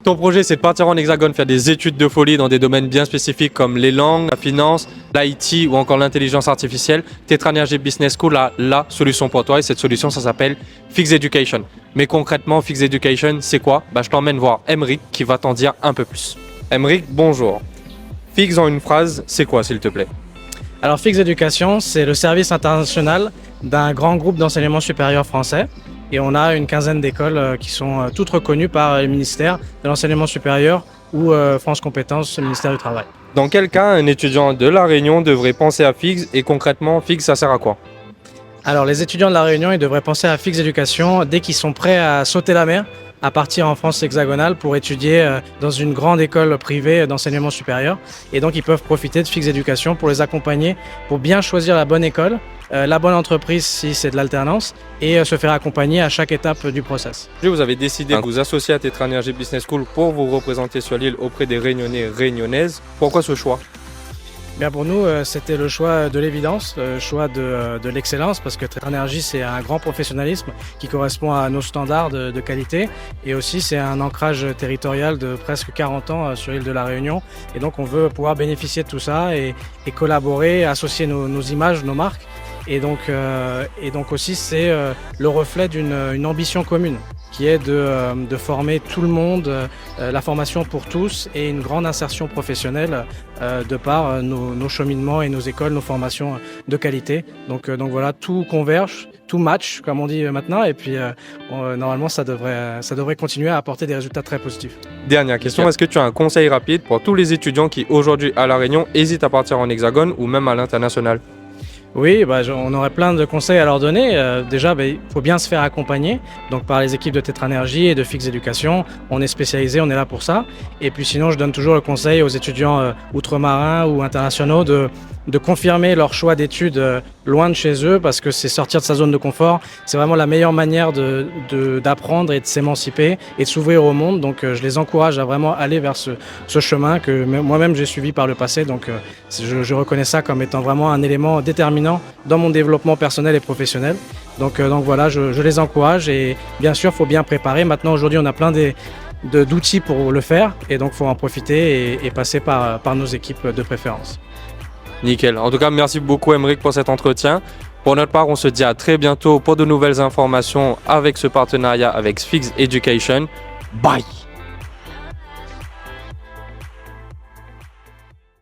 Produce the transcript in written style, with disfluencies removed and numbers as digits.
Ton projet, c'est de partir en hexagone, faire des études de folie dans des domaines bien spécifiques comme les langues, la finance, l'IT ou encore l'intelligence artificielle. Tetra Energy Business School a la solution pour toi et cette solution, ça s'appelle Fix Education. Mais concrètement, Fix Education, c'est quoi? Je t'emmène voir Emeric qui va t'en dire un peu plus. Emeric, bonjour. Fix en une phrase, c'est quoi s'il te plaît? Alors Fix Education, c'est le service international d'un grand groupe d'enseignement supérieur français. Et on a une quinzaine d'écoles qui sont toutes reconnues par le ministère de l'enseignement supérieur ou France Compétences, le ministère du Travail. Dans quel cas un étudiant de La Réunion devrait penser à Fix et concrètement, Fix, ça sert à quoi? Alors les étudiants de La Réunion, ils devraient penser à Fix Education dès qu'ils sont prêts à sauter la mer, à partir en France hexagonale pour étudier dans une grande école privée d'enseignement supérieur. Et donc ils peuvent profiter de Fix Education pour les accompagner, pour bien choisir la bonne école, la bonne entreprise si c'est de l'alternance et se faire accompagner à chaque étape du process. Vous avez décidé de vous associer à Tetra Energy Business School pour vous représenter sur l'île auprès des Réunionnais et Réunionnaises. Pourquoi ce choix? Bien pour nous, c'était le choix de l'évidence, le choix de l'excellence, parce que Tetra Energy, c'est un grand professionnalisme qui correspond à nos standards de qualité. Et aussi, c'est un ancrage territorial de presque 40 ans sur l'île de la Réunion. Et donc, on veut pouvoir bénéficier de tout ça et collaborer, associer nos images, nos marques. Et donc aussi, c'est le reflet d'une ambition commune, qui est de former tout le monde, la formation pour tous et une grande insertion professionnelle de par nos cheminements et nos écoles, nos formations de qualité. Donc voilà, tout converge, tout match, comme on dit maintenant, et puis normalement ça devrait continuer à apporter des résultats très positifs. Dernière question, est-ce que tu as un conseil rapide pour tous les étudiants qui aujourd'hui à La Réunion hésitent à partir en hexagone ou même à l'international? Oui, on aurait plein de conseils à leur donner. Déjà, il faut bien se faire accompagner donc par les équipes de Tetra Energy et de Fix Education. On est spécialisé, on est là pour ça. Et puis sinon, je donne toujours le conseil aux étudiants outre-marins ou internationaux de confirmer leur choix d'études loin de chez eux parce que c'est sortir de sa zone de confort. C'est vraiment la meilleure manière d'apprendre et de s'émanciper et de s'ouvrir au monde. Donc je les encourage à vraiment aller vers ce chemin que moi-même j'ai suivi par le passé. Donc je reconnais ça comme étant vraiment un élément déterminant dans mon développement personnel et professionnel. Donc voilà, je les encourage et bien sûr, il faut bien préparer. Maintenant, aujourd'hui, on a plein d'outils pour le faire et donc il faut en profiter et passer par nos équipes de préférence. Nickel. En tout cas, merci beaucoup Emeric pour cet entretien. Pour notre part, on se dit à très bientôt pour de nouvelles informations avec ce partenariat avec Fix Education. Bye!